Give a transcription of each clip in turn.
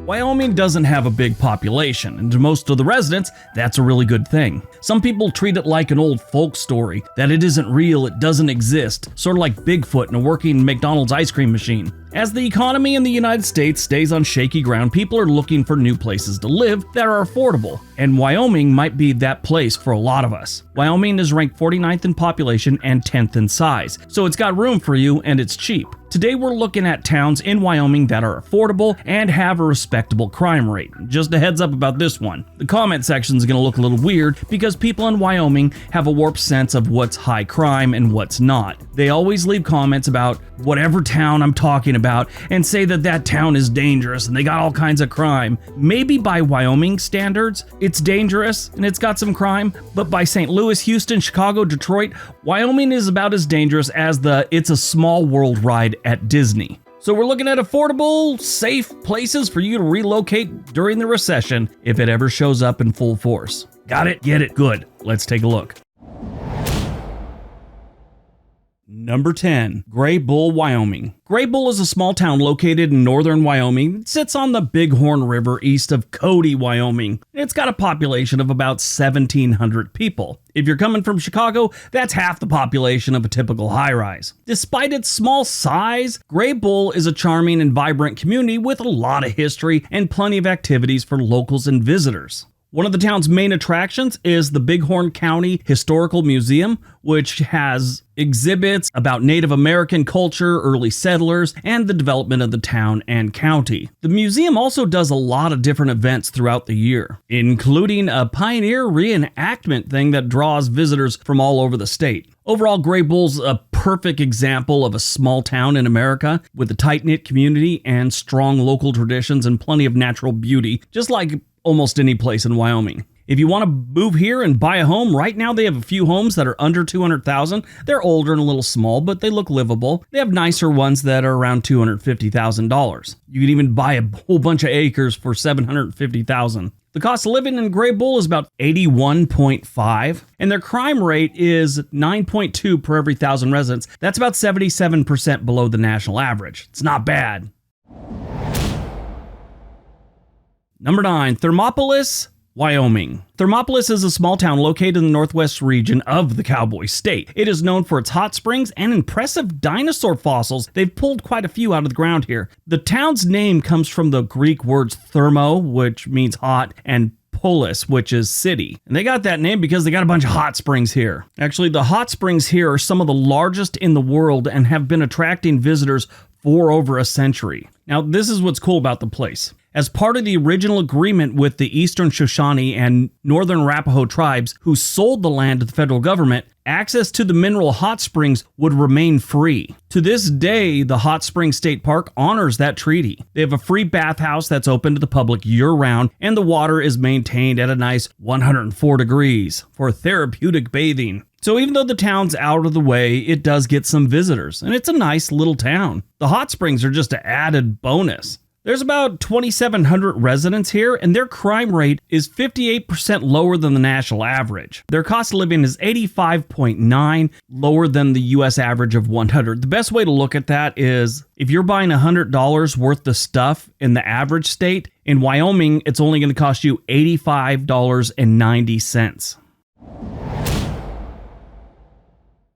Wyoming doesn't have a big population, and to most of the residents, that's a really good thing. Some people treat it like an old folk story, that it isn't real, it doesn't exist, sort of like Bigfoot and a working McDonald's ice cream machine. As the economy in the United States stays on shaky ground, people are looking for new places to live that are affordable, and Wyoming might be that place for a lot of us. Wyoming is ranked 49th in population and 10th in size, so it's got room for you and it's cheap. Today we're looking at towns in Wyoming that are affordable and have a respectable crime rate. Just a heads up about this one. The comment section is going to look a little weird because people in Wyoming have a warped sense of what's high crime and what's not. They always leave comments about whatever town I'm talking about and say that that town is dangerous and they got all kinds of crime. Maybe by Wyoming standards, it's dangerous and it's got some crime, but by St. Louis, Houston, Chicago, Detroit, Wyoming is about as dangerous as the It's a Small World ride at Disney. So we're looking at affordable, safe places for you to relocate during the recession if it ever shows up in full force. Got it? Get it? Good. Let's take a look. Number 10, Gray Bull, Wyoming. Gray Bull is a small town located in northern Wyoming. It sits on the Bighorn River east of Cody, Wyoming. It's got a population of about 1,700 people. If you're coming from Chicago, that's half the population of a typical high-rise. Despite its small size, Gray Bull is a charming and vibrant community with a lot of history and plenty of activities for locals and visitors. One of the town's main attractions is the Bighorn County Historical Museum, which has exhibits about Native American culture, early settlers, and the development of the town and county. The museum also does a lot of different events throughout the year, including a pioneer reenactment thing that draws visitors from all over the state. Overall, Gray Bull's a perfect example of a small town in America with a tight-knit community and strong local traditions and plenty of natural beauty, just like almost any place in Wyoming. If you want to move here and buy a home, right now they have a few homes that are under $200,000. They're older and a little small, but they look livable. They have nicer ones that are around $250,000. You can even buy a whole bunch of acres for $750,000. The cost of living in Gray Bull is about 81.5, and their crime rate is 9.2 per every 1,000 residents. That's about 77% below the national average. It's not bad. Number 9, Thermopolis, Wyoming. Thermopolis is a small town located in the northwest region of the Cowboy State. It is known for its hot springs and impressive dinosaur fossils. They've pulled quite a few out of the ground here. The town's name comes from the Greek words thermo, which means hot, and polis, which is city. And they got that name because they got a bunch of hot springs here. Actually, the hot springs here are some of the largest in the world and have been attracting visitors for over a century. Now, this is what's cool about the place. As part of the original agreement with the Eastern Shoshone and Northern Arapaho tribes who sold the land to the federal government, access to the mineral hot springs would remain free. To this day, the Hot Springs State Park honors that treaty. They have a free bathhouse that's open to the public year-round, and the water is maintained at a nice 104 degrees for therapeutic bathing. So even though the town's out of the way, it does get some visitors, and it's a nice little town. The hot springs are just an added bonus. There's about 2,700 residents here, and their crime rate is 58% lower than the national average. Their cost of living is 85.9, lower than the U.S. average of 100. The best way to look at that is if you're buying $100 worth of stuff in the average state, in Wyoming, it's only going to cost you $85.90.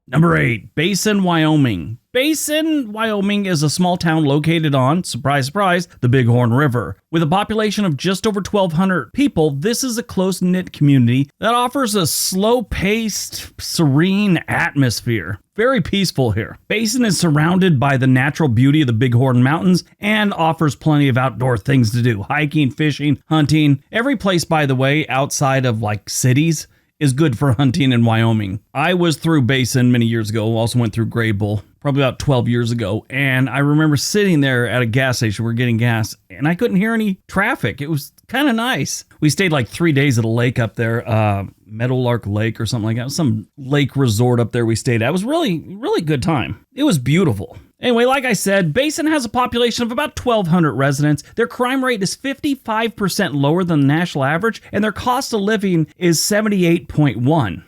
Number 8, Basin, Wyoming. Basin, Wyoming is a small town located on, surprise, surprise, the Bighorn River. With a population of just over 1,200 people, this is a close-knit community that offers a slow-paced, serene atmosphere. Very peaceful here. Basin is surrounded by the natural beauty of the Bighorn Mountains and offers plenty of outdoor things to do. Hiking, fishing, hunting. Every place, by the way, outside of like cities is good for hunting in Wyoming. I was through Basin many years ago, also went through Gray Bull, probably about 12 years ago, and I remember sitting there at a gas station, we're getting gas, and I couldn't hear any traffic. It was kind of nice. We stayed like 3 days at a lake up there, Meadowlark Lake or something like that. Some lake resort up there we stayed at. It was really good time. It was beautiful. Anyway, like I said, Basin has a population of about 1,200 residents. Their crime rate is 55% lower than the national average, and their cost of living is 78.1.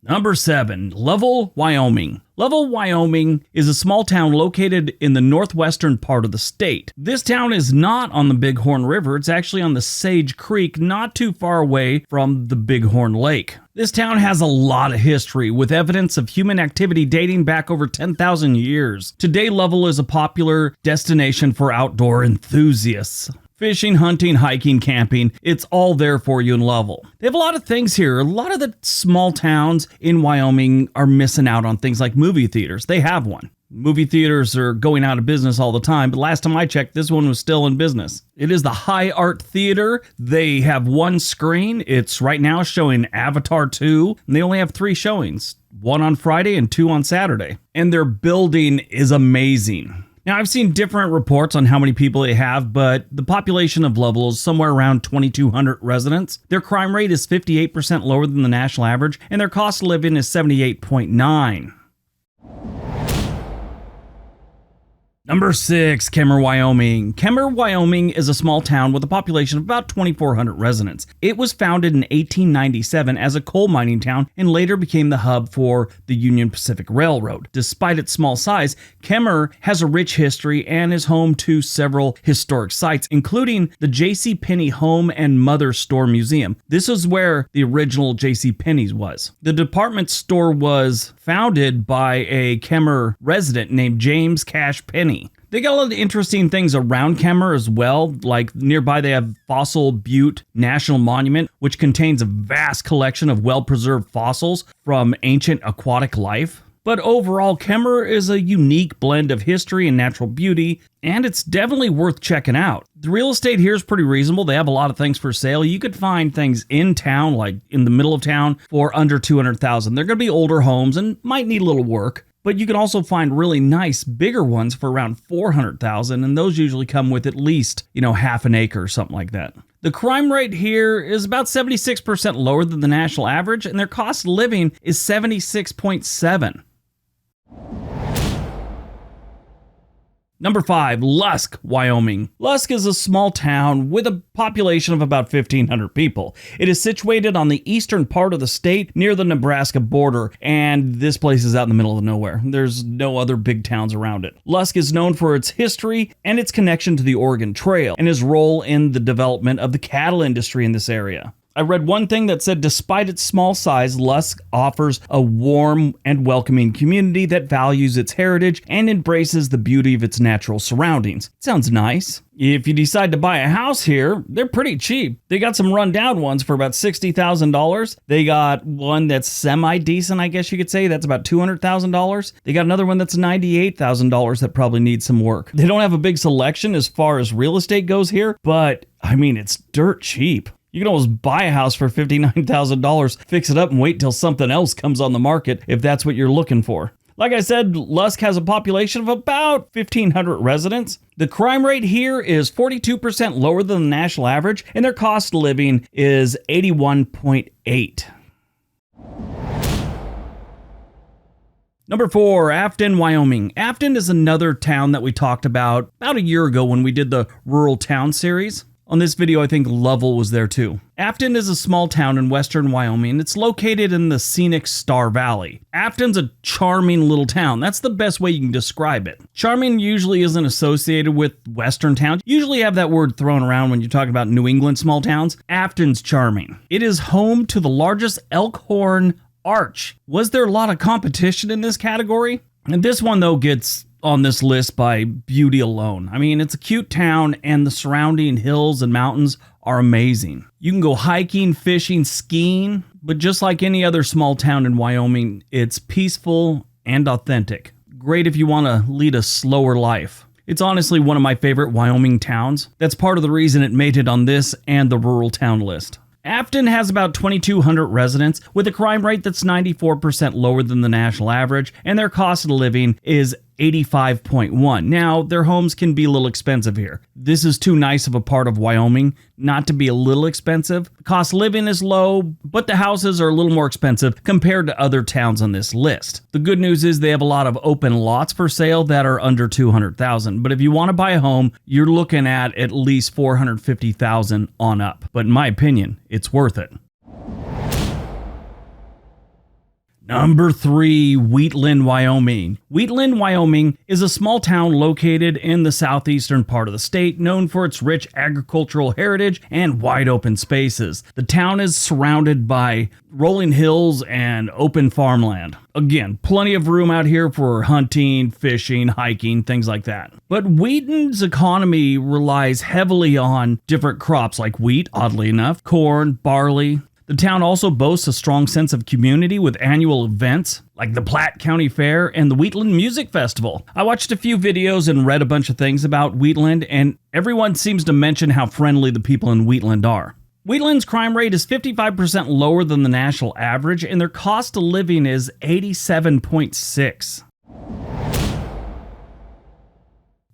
Number 7, Lovell, Wyoming. Lovell, Wyoming is a small town located in the northwestern part of the state. This town is not on the Bighorn River. It's actually on the Sage Creek, not too far away from the Bighorn Lake. This town has a lot of history, with evidence of human activity dating back over 10,000 years. Today, Lovell is a popular destination for outdoor enthusiasts. Fishing, hunting, hiking, camping, it's all there for you in Lovell. They have a lot of things here. A lot of the small towns in Wyoming are missing out on things like movie theaters. They have one. Movie theaters are going out of business all the time, but last time I checked, this one was still in business. It is the High Art Theater. They have one screen. It's right now showing Avatar 2, and they only have 3 showings, 1 on Friday and 2 on Saturday. And their building is amazing. Now, I've seen different reports on how many people they have, but the population of Lovell is somewhere around 2,200 residents. Their crime rate is 58% lower than the national average, and their cost of living is 78.9. Number 6, Kemmer, Wyoming. Kemmer, Wyoming is a small town with a population of about 2,400 residents. It was founded in 1897 as a coal mining town and later became the hub for the Union Pacific Railroad. Despite its small size, Kemmer has a rich history and is home to several historic sites, including the J.C. Penney Home and Mother Store Museum. This is where the original J.C. Penney's was. The department store was founded by a Kemmer resident named James Cash Penney. They got a lot of interesting things around Kemmer as well, like nearby they have Fossil Butte National Monument, which contains a vast collection of well-preserved fossils from ancient aquatic life. But overall, Kemmer is a unique blend of history and natural beauty, and it's definitely worth checking out. The real estate here is pretty reasonable. They have a lot of things for sale. You could find things in town, like in the middle of town, for under $200,000. They're going to be older homes and might need a little work. But you can also find really nice, bigger ones for around $400,000, and those usually come with at least, half an acre or something like that. The crime rate here is about 76% lower than the national average, and their cost of living is 76.7. Number 5, Lusk, Wyoming. Lusk is a small town with a population of about 1,500 people. It is situated on the eastern part of the state near the Nebraska border, and this place is out in the middle of nowhere. There's no other big towns around it. Lusk is known for its history and its connection to the Oregon Trail and its role in the development of the cattle industry in this area. I read one thing that said, despite its small size, Lusk offers a warm and welcoming community that values its heritage and embraces the beauty of its natural surroundings. Sounds nice. If you decide to buy a house here, they're pretty cheap. They got some rundown ones for about $60,000. They got one that's semi-decent, I guess you could say. That's about $200,000. They got another one that's $98,000 that probably needs some work. They don't have a big selection as far as real estate goes here, but it's dirt cheap. You can almost buy a house for $59,000, fix it up, and wait till something else comes on the market if that's what you're looking for. Like I said, Lusk has a population of about 1,500 residents. The crime rate here is 42% lower than the national average, and their cost of living is 81.8. Number 4, Afton, Wyoming. Afton is another town that we talked about a year ago when we did the Rural Town series. On this video, I think Lovell was there too. Afton is a small town in western Wyoming. It's located in the scenic Star Valley. Afton's a charming little town. That's the best way you can describe it. Charming usually isn't associated with western towns. You usually have that word thrown around when you talk about New England small towns. Afton's charming. It is home to the largest Elkhorn arch. Was there a lot of competition in this category? And this one, though, gets on this list by beauty alone. It's a cute town, and the surrounding hills and mountains are amazing. You can go hiking, fishing, skiing, but just like any other small town in Wyoming, it's peaceful and authentic. Great if you want to lead a slower life. It's honestly one of my favorite Wyoming towns. That's part of the reason it made it on this and the rural town list. Afton has about 2,200 residents with a crime rate that's 94% lower than the national average, and their cost of living is 85.1. Now, their homes can be a little expensive here. This is too nice of a part of Wyoming not to be a little expensive. Cost of living is low, but the houses are a little more expensive compared to other towns on this list. The good news is they have a lot of open lots for sale that are under $200,000. But if you want to buy a home, you're looking at least $450,000 on up. But in my opinion, it's worth it. Number 3, Wheatland, Wyoming. Wheatland, Wyoming is a small town located in the southeastern part of the state, known for its rich agricultural heritage and wide open spaces. The town is surrounded by rolling hills and open farmland. Again, plenty of room out here for hunting, fishing, hiking, things like that. But Wheaton's economy relies heavily on different crops like wheat, oddly enough, corn, barley. The town also boasts a strong sense of community with annual events like the Platte County Fair and the Wheatland Music Festival. I watched a few videos and read a bunch of things about Wheatland, and everyone seems to mention how friendly the people in Wheatland are. Wheatland's crime rate is 55% lower than the national average, and their cost of living is 87.6.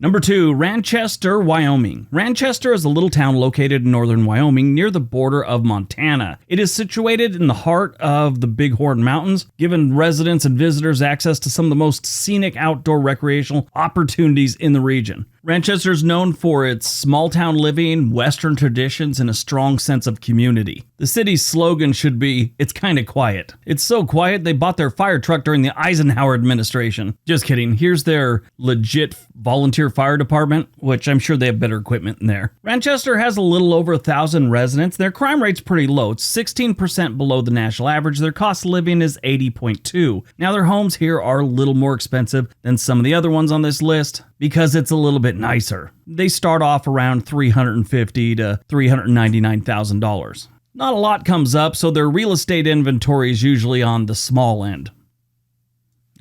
Number 2, Ranchester, Wyoming. Ranchester is a little town located in northern Wyoming near the border of Montana. It is situated in the heart of the Bighorn Mountains, giving residents and visitors access to some of the most scenic outdoor recreational opportunities in the region. Ranchester is known for its small town living, Western traditions, and a strong sense of community. The city's slogan should be, "It's kinda quiet." It's so quiet they bought their fire truck during the Eisenhower administration. Just kidding, here's their legit volunteer fire department, which I'm sure they have better equipment in there. Ranchester has a little over 1,000 residents. Their crime rate's pretty low. It's 16% below the national average. Their cost of living is 80.2. Now their homes here are a little more expensive than some of the other ones on this list because it's a little bit nicer. They start off around $350,000 to $399,000. Not a lot comes up, so their real estate inventory is usually on the small end.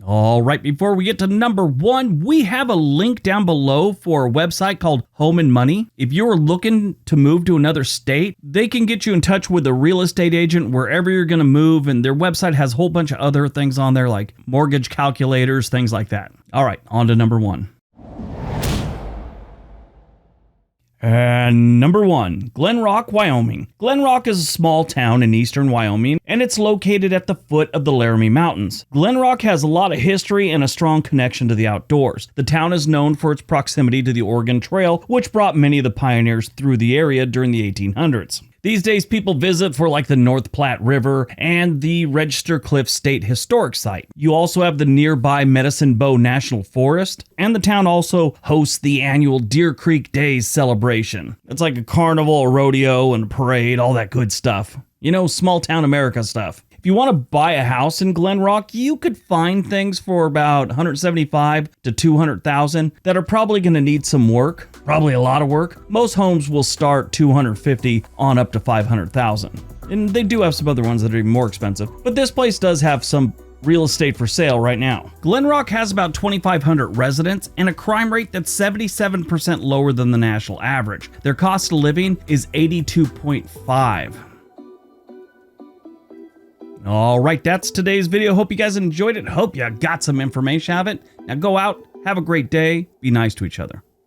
All right, before we get to number 1, we have a link down below for a website called Home and Money. If you're looking to move to another state, they can get you in touch with a real estate agent wherever you're going to move, and their website has a whole bunch of other things on there like mortgage calculators, things like that. All right, on to number 1. And number 1, Glen Rock, Wyoming. Glen Rock is a small town in eastern Wyoming, and it's located at the foot of the Laramie Mountains. Glen Rock has a lot of history and a strong connection to the outdoors. The town is known for its proximity to the Oregon Trail, which brought many of the pioneers through the area during the 1800s. These days, people visit for like the North Platte River and the Register Cliffs State Historic Site. You also have the nearby Medicine Bow National Forest, and the town also hosts the annual Deer Creek Days celebration. It's like a carnival, a rodeo, and a parade, all that good stuff. You know, small town America stuff. If you want to buy a house in Glen Rock, you could find things for about $175,000 to $200,000 that are probably going to need some work, probably a lot of work. Most homes will start $250,000 on up to $500,000. And they do have some other ones that are even more expensive, but this place does have some real estate for sale right now. Glen Rock has about 2,500 residents and a crime rate that's 77% lower than the national average. Their cost of living is $82.5. All right, that's today's video. Hope you guys enjoyed it. Hope you got some information out of it. Now go out, have a great day, be nice to each other.